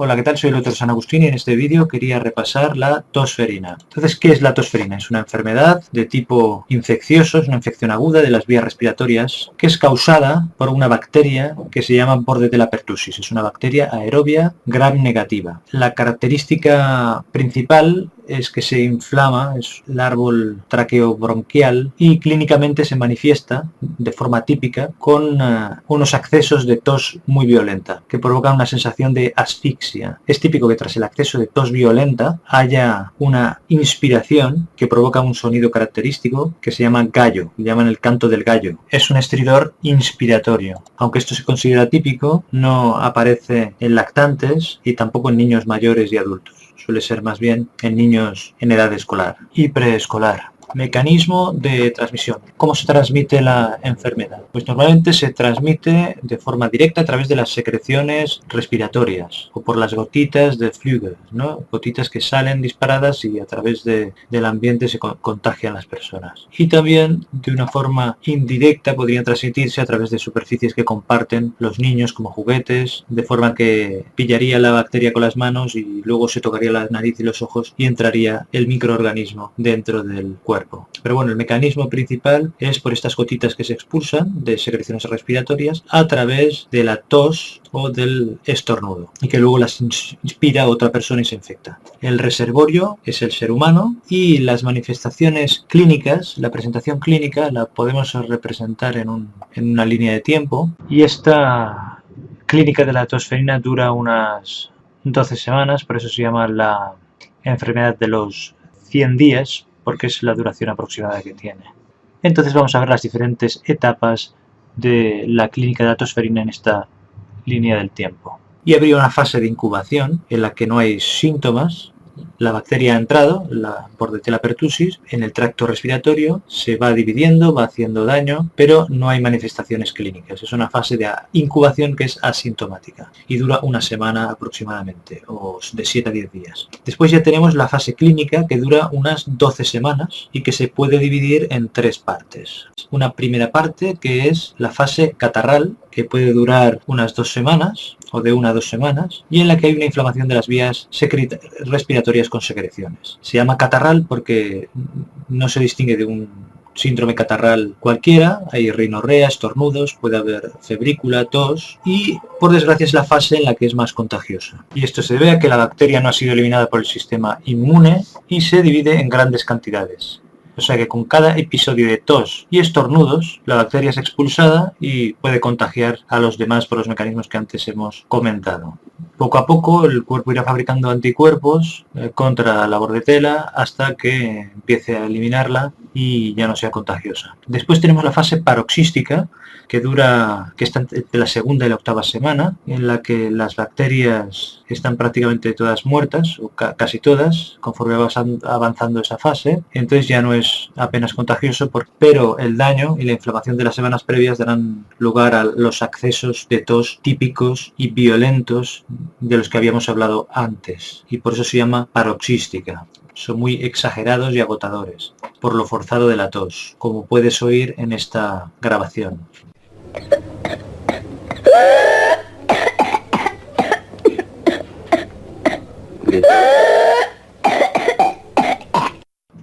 Hola, ¿qué tal? Soy el doctor San Agustín y en este vídeo quería repasar la tosferina. Entonces, ¿qué es la tosferina? Es una enfermedad de tipo infeccioso, es una infección aguda de las vías respiratorias que es causada por una bacteria que se llama Bordetella pertussis. Es una bacteria aerobia gram negativa. La característica principal es que se inflama, es el árbol traqueobronquial y clínicamente se manifiesta de forma típica con unos accesos de tos muy violenta que provocan una sensación de asfixia. Es típico que tras el acceso de tos violenta haya una inspiración que provoca un sonido característico que se llama gallo, que llaman el canto del gallo. Es un estridor inspiratorio. Aunque esto se considera típico, no aparece en lactantes y tampoco en niños mayores y adultos. Suele ser más bien en niños en edad escolar y preescolar. Mecanismo de transmisión. ¿Cómo se transmite la enfermedad? Pues normalmente se transmite de forma directa a través de las secreciones respiratorias o por las gotitas de Flügel, ¿no? Gotitas que salen disparadas y a través del ambiente se contagian las personas. Y también de una forma indirecta podrían transmitirse a través de superficies que comparten los niños como juguetes, de forma que pillaría la bacteria con las manos y luego se tocaría la nariz y los ojos y entraría el microorganismo dentro del cuerpo. Pero bueno, el mecanismo principal es por estas gotitas que se expulsan de secreciones respiratorias a través de la tos o del estornudo y que luego las inspira otra persona y se infecta. El reservorio es el ser humano y las manifestaciones clínicas, la presentación clínica la podemos representar en una línea de tiempo y esta clínica de la tosferina dura unas 12 semanas, por eso se llama la enfermedad de los 100 días, porque es la duración aproximada que tiene. Entonces vamos a ver las diferentes etapas de la clínica de la tosferina en esta línea del tiempo. Y habría una fase de incubación en la que no hay síntomas. La bacteria ha entrado, la Bordetella pertussis, en el tracto respiratorio, se va dividiendo, va haciendo daño, pero no hay manifestaciones clínicas. Es una fase de incubación que es asintomática y dura una semana aproximadamente, o de 7 a 10 días. Después ya tenemos la fase clínica que dura unas 12 semanas y que se puede dividir en 3 partes. Una primera parte que es la fase catarral, que puede durar unas 2 semanas o de 1 a 2 semanas, y en la que hay una inflamación de las vías respiratorias con secreciones. Se llama catarral porque no se distingue de un síndrome catarral cualquiera, hay rinorrea, estornudos, puede haber febrícula, tos y por desgracia es la fase en la que es más contagiosa. Y esto se debe a que la bacteria no ha sido eliminada por el sistema inmune y se divide en grandes cantidades. O sea que con cada episodio de tos y estornudos, la bacteria es expulsada y puede contagiar a los demás por los mecanismos que antes hemos comentado. Poco a poco el cuerpo irá fabricando anticuerpos contra la bordetela hasta que empiece a eliminarla y ya no sea contagiosa. Después tenemos la fase paroxística, que está entre la segunda y la octava semana, en la que las bacterias están prácticamente todas muertas, o casi todas, conforme va avanzando esa fase. Entonces ya no es apenas contagioso, pero el daño y la inflamación de las semanas previas darán lugar a los accesos de tos típicos y violentos de los que habíamos hablado antes, y por eso se llama paroxística. Son muy exagerados y agotadores, por lo forzado de la tos, como puedes oír en esta grabación.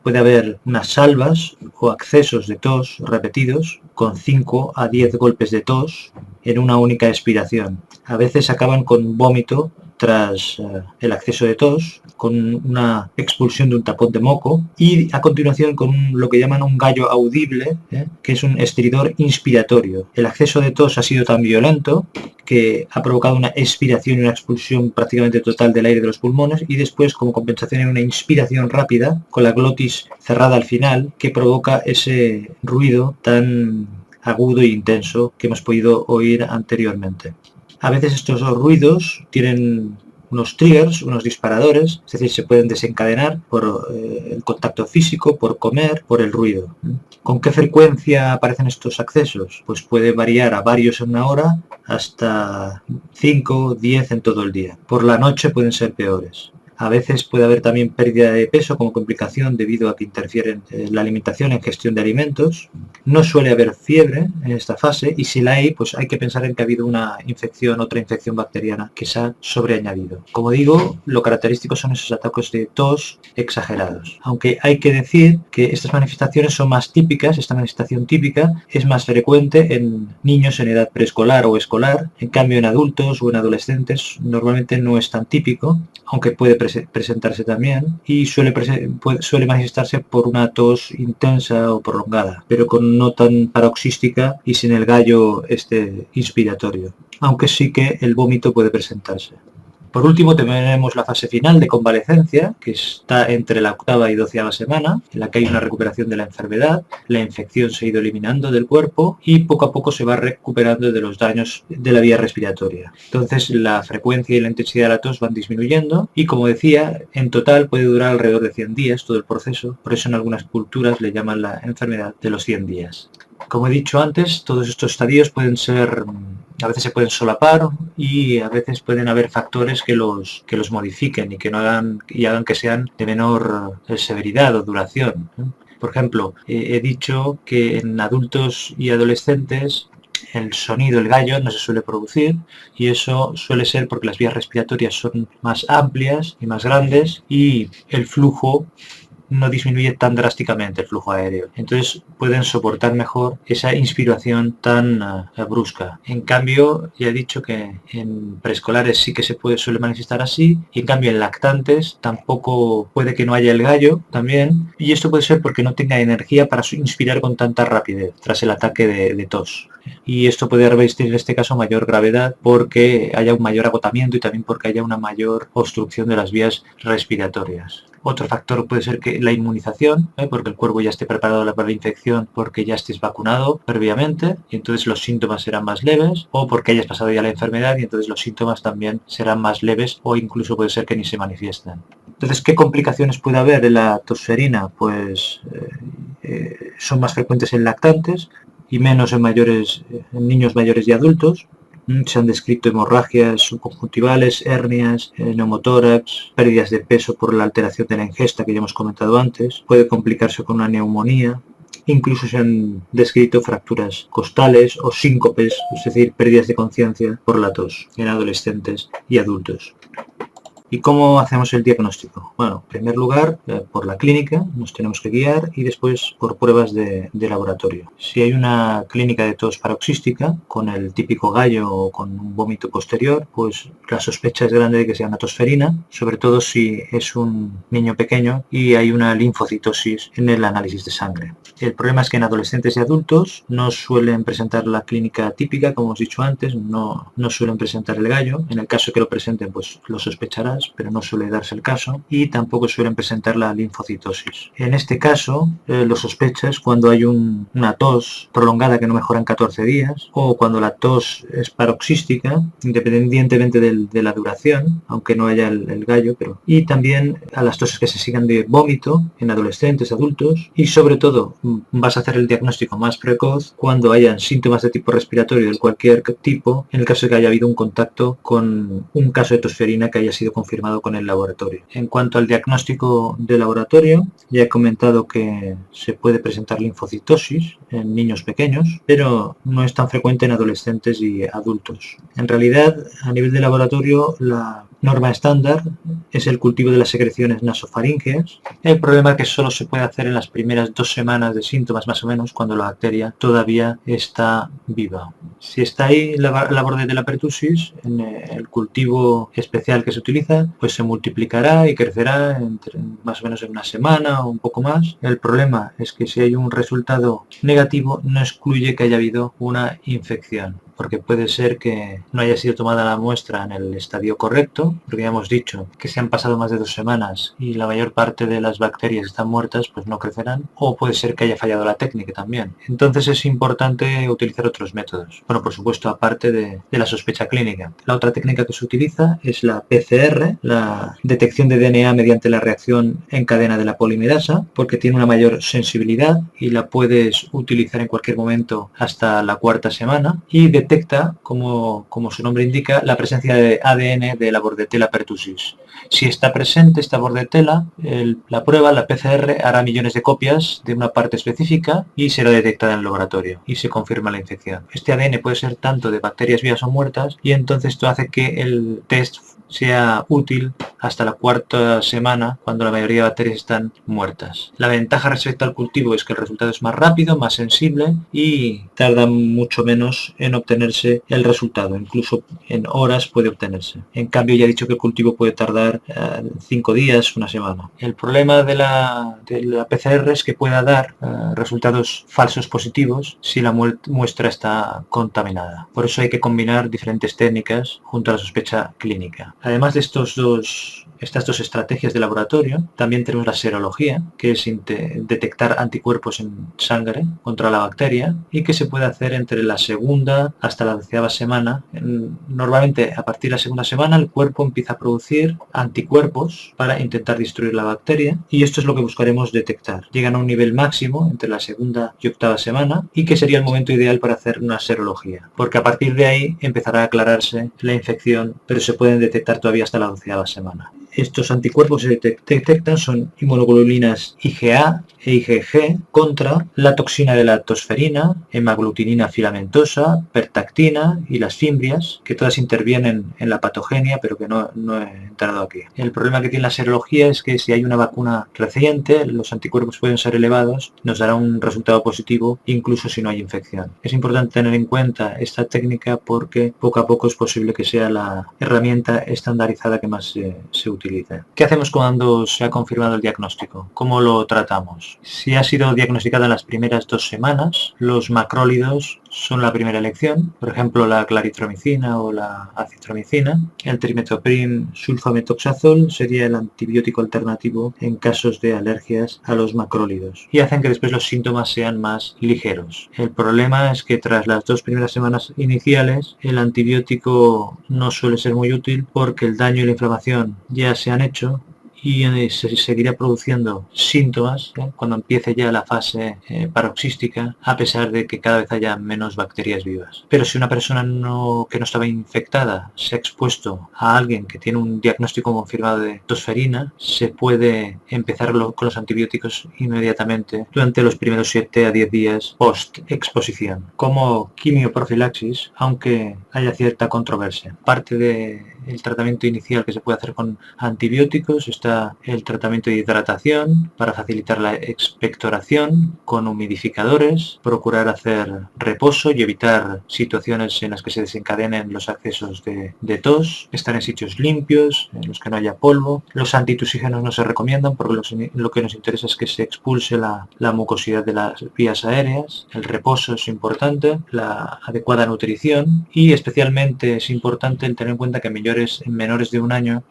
Puede haber unas salvas o accesos de tos repetidos con 5 a 10 golpes de tos en una única expiración. A veces acaban con vómito tras el acceso de tos, con una expulsión de un tapón de moco y a continuación con lo que llaman un gallo audible, que es un estridor inspiratorio. El acceso de tos ha sido tan violento que ha provocado una expiración y una expulsión prácticamente total del aire de los pulmones y después como compensación hay una inspiración rápida con la glotis cerrada al final que provoca ese ruido tan agudo e intenso que hemos podido oír anteriormente. A veces estos ruidos tienen unos triggers, unos disparadores, es decir, se pueden desencadenar por el contacto físico, por comer, por el ruido. ¿Con qué frecuencia aparecen estos accesos? Pues puede variar a varios en una hora hasta 5, 10 en todo el día. Por la noche pueden ser peores. A veces puede haber también pérdida de peso como complicación debido a que interfieren la alimentación en gestión de alimentos. No suele haber fiebre en esta fase y si la hay, pues hay que pensar en que ha habido una infección, otra infección bacteriana que se ha sobreañadido. Como digo, lo característico son esos ataques de tos exagerados. Aunque hay que decir que estas manifestaciones son más típicas, esta manifestación típica es más frecuente en niños en edad preescolar o escolar, en cambio en adultos o en adolescentes normalmente no es tan típico, aunque puede presentarse también y suele manifestarse por una tos intensa o prolongada, pero no tan paroxística y sin el gallo inspiratorio, aunque sí que el vómito puede presentarse. Por último tenemos la fase final de convalecencia, que está entre la 8ª y 12ª semana, en la que hay una recuperación de la enfermedad, la infección se ha ido eliminando del cuerpo y poco a poco se va recuperando de los daños de la vía respiratoria. Entonces la frecuencia y la intensidad de la tos van disminuyendo y, como decía, en total puede durar alrededor de 100 días todo el proceso, por eso en algunas culturas le llaman la enfermedad de los 100 días. Como he dicho antes, todos estos estadios a veces se pueden solapar y a veces pueden haber factores que los modifiquen y que hagan que sean de menor severidad o duración. Por ejemplo, he dicho que en adultos y adolescentes el sonido, el gallo, no se suele producir y eso suele ser porque las vías respiratorias son más amplias y más grandes y el flujo no disminuye tan drásticamente, el flujo aéreo. Entonces pueden soportar mejor esa inspiración tan brusca. En cambio, ya he dicho que en preescolares sí que suele manifestar así, y en cambio en lactantes tampoco puede que no haya el gallo también, y esto puede ser porque no tenga energía para inspirar con tanta rapidez tras el ataque de tos. Y esto puede revestir en este caso mayor gravedad porque haya un mayor agotamiento y también porque haya una mayor obstrucción de las vías respiratorias. Otro factor puede ser que la inmunización, porque el cuerpo ya esté preparado para la infección porque ya estés vacunado previamente y entonces los síntomas serán más leves, o porque hayas pasado ya la enfermedad y entonces los síntomas también serán más leves o incluso puede ser que ni se manifiesten. Entonces, ¿qué complicaciones puede haber en la tosferina? Pues son más frecuentes en lactantes y menos en niños mayores y adultos. Se han descrito hemorragias subconjuntivales, hernias, neumotórax, pérdidas de peso por la alteración de la ingesta que ya hemos comentado antes, puede complicarse con una neumonía, incluso se han descrito fracturas costales o síncopes, es decir, pérdidas de conciencia por la tos en adolescentes y adultos. ¿Y cómo hacemos el diagnóstico? Bueno, en primer lugar, por la clínica nos tenemos que guiar y después por pruebas de laboratorio. Si hay una clínica de tos paroxística con el típico gallo o con un vómito posterior, pues la sospecha es grande de que sea una tosferina, sobre todo si es un niño pequeño y hay una linfocitosis en el análisis de sangre. El problema es que en adolescentes y adultos no suelen presentar la clínica típica, como hemos dicho antes, no suelen presentar el gallo. En el caso que lo presenten, pues lo sospecharás, pero no suele darse el caso, y tampoco suelen presentar la linfocitosis. En este caso, lo sospechas cuando hay una tos prolongada que no mejora en 14 días, o cuando la tos es paroxística, independientemente de la duración, aunque no haya el gallo, y también a las toses que se sigan de vómito en adolescentes, adultos, y sobre todo vas a hacer el diagnóstico más precoz cuando hayan síntomas de tipo respiratorio de cualquier tipo, en el caso de que haya habido un contacto con un caso de tosferina que haya sido confirmado con el laboratorio. En cuanto al diagnóstico de laboratorio, ya he comentado que se puede presentar linfocitosis en niños pequeños, pero no es tan frecuente en adolescentes y adultos. En realidad, a nivel de laboratorio, la norma estándar es el cultivo de las secreciones nasofaríngeas. El problema es que solo se puede hacer en las primeras 2 semanas de síntomas, más o menos, cuando la bacteria todavía está viva. Si está ahí la borde de la pertusis, en el cultivo especial que se utiliza, pues se multiplicará y crecerá más o menos en una semana o un poco más. El problema es que si hay un resultado negativo, no excluye que haya habido una infección, porque puede ser que no haya sido tomada la muestra en el estadio correcto, porque ya hemos dicho que si han pasado más de 2 semanas y la mayor parte de las bacterias están muertas, pues no crecerán, o puede ser que haya fallado la técnica también. Entonces es importante utilizar otros métodos. Bueno, por supuesto, aparte de la sospecha clínica. La otra técnica que se utiliza es la PCR, la detección de DNA mediante la reacción en cadena de la polimerasa, porque tiene una mayor sensibilidad y la puedes utilizar en cualquier momento hasta la 4ª semana, y detecta detecta, como su nombre indica, la presencia de ADN de la Bordetella pertussis. Si está presente esta Bordetella, la prueba, la PCR, hará millones de copias de una parte específica y será detectada en el laboratorio y se confirma la infección. Este ADN puede ser tanto de bacterias vivas o muertas y entonces esto hace que el test sea útil hasta la cuarta semana, cuando la mayoría de bacterias están muertas. La ventaja respecto al cultivo es que el resultado es más rápido, más sensible y tarda mucho menos en obtenerse el resultado, incluso en horas puede obtenerse. En cambio, ya he dicho que el cultivo puede tardar 5 días, una semana. El problema de la PCR es que pueda dar resultados falsos positivos si la muestra está contaminada. Por eso hay que combinar diferentes técnicas junto a la sospecha clínica. Además de estas dos estrategias de laboratorio, también tenemos la serología, que es detectar anticuerpos en sangre contra la bacteria y que se puede hacer entre la segunda hasta la 12ª semana. Normalmente a partir de la segunda semana el cuerpo empieza a producir anticuerpos para intentar destruir la bacteria y esto es lo que buscaremos detectar. Llegan a un nivel máximo entre la segunda y 8ª semana y que sería el momento ideal para hacer una serología, porque a partir de ahí empezará a aclararse la infección, pero se pueden detectar todavía hasta la 12ª semana. Estos anticuerpos que se detectan son inmunoglobulinas IgA e IgG contra la toxina de la tosferina, hemaglutinina filamentosa, pertactina y las fimbrias, que todas intervienen en la patogenia, pero que no he entrado aquí. El problema que tiene la serología es que si hay una vacuna reciente, los anticuerpos pueden ser elevados, nos dará un resultado positivo incluso si no hay infección. Es importante tener en cuenta esta técnica porque poco a poco es posible que sea la herramienta estandarizada que más se utilice. ¿Qué hacemos cuando se ha confirmado el diagnóstico? ¿Cómo lo tratamos? Si ha sido diagnosticada en las primeras 2 semanas, los macrólidos son la primera elección, por ejemplo la claritromicina o la acitromicina. El trimethoprim sulfametoxazol sería el antibiótico alternativo en casos de alergias a los macrólidos y hacen que después los síntomas sean más ligeros. El problema es que tras las 2 primeras semanas iniciales el antibiótico no suele ser muy útil porque el daño y la inflamación ya se han hecho y se seguirá produciendo síntomas cuando empiece ya la fase paroxística, a pesar de que cada vez haya menos bacterias vivas. Pero si una persona que no estaba infectada se ha expuesto a alguien que tiene un diagnóstico confirmado de tosferina, se puede empezar con los antibióticos inmediatamente durante los primeros 7 a 10 días post-exposición, como quimioprofilaxis, aunque haya cierta controversia. Parte del tratamiento inicial que se puede hacer con antibióticos está el tratamiento de hidratación para facilitar la expectoración con humidificadores, procurar hacer reposo y evitar situaciones en las que se desencadenen los accesos de tos, estar en sitios limpios, en los que no haya polvo. Los antitusígenos no se recomiendan porque lo que nos interesa es que se expulse la mucosidad de las vías aéreas. El reposo es importante, la adecuada nutrición y especialmente es importante el tener en cuenta que en menores de 1 año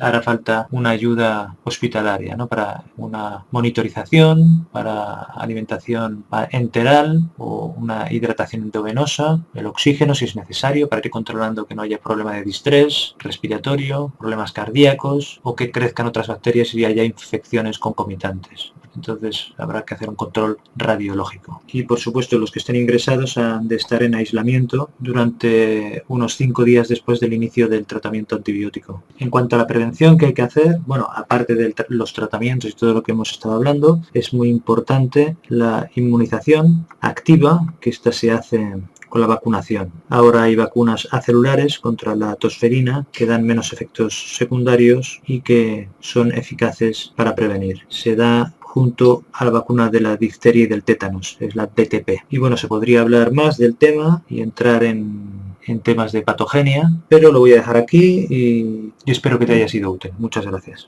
hará falta una ayuda hospitalaria, ¿no? Para una monitorización, para alimentación enteral o una hidratación endovenosa, el oxígeno si es necesario para ir controlando que no haya problema de distrés respiratorio, problemas cardíacos o que crezcan otras bacterias y haya infecciones concomitantes. Entonces habrá que hacer un control radiológico. Y por supuesto los que estén ingresados han de estar en aislamiento durante unos 5 días después del inicio del tratamiento antibiótico. En cuanto a la prevención que hay que hacer, bueno, aparte de los tratamientos y todo lo que hemos estado hablando, es muy importante la inmunización activa, que esta se hace con la vacunación. Ahora hay vacunas acelulares contra la tosferina que dan menos efectos secundarios y que son eficaces para prevenir. Se da junto a la vacuna de la difteria y del tétanos, es la DTP. Y bueno, se podría hablar más del tema y entrar en temas de patogenia, pero lo voy a dejar aquí y espero que te haya sido útil. Muchas gracias.